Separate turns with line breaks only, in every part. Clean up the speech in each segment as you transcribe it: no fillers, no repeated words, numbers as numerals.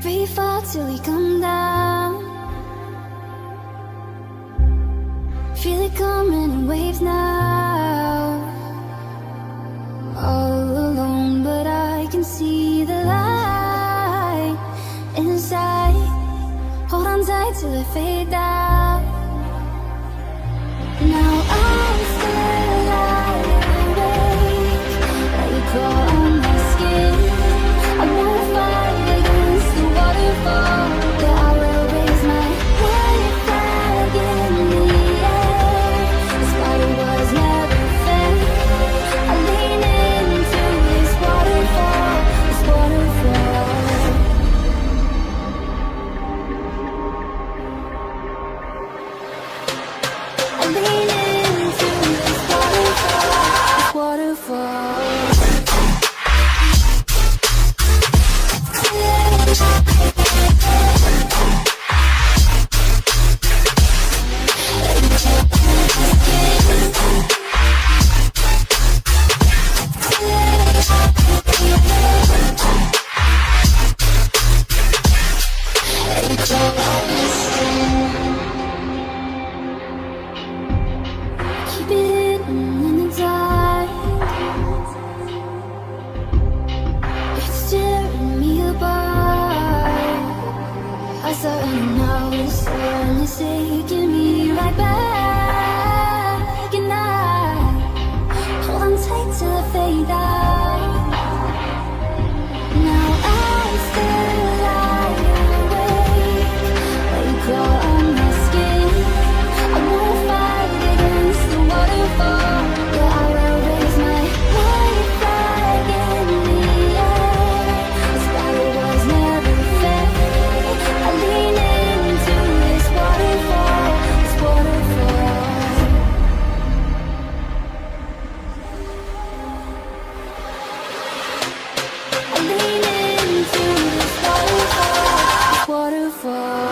Free fall till we come down. Feel it coming in waves now. All alone, but I can see the light inside. Hold on tight till I fade down. Now I'm still alive, awake. Let you crawl on my skin. I won't fight against the waterfall. Yeah, I will raise my white flag in the air. This fight was never fair. I lean into this waterfall, this waterfall. I lean into this waterfall, keep it hidden in the dark. It's tearing me apart. I saw it now, the sun is taking me right back. And I hold on tight till I fade out. Now I'm still alive, awake. Let you crawl on my skin. I won't fight against the waterfall. Yeah, I will raise my white flag in the air. This battle was never fair. I lean into this waterfall, this waterfall. I lean into this waterfall, this waterfall.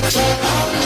Let you go.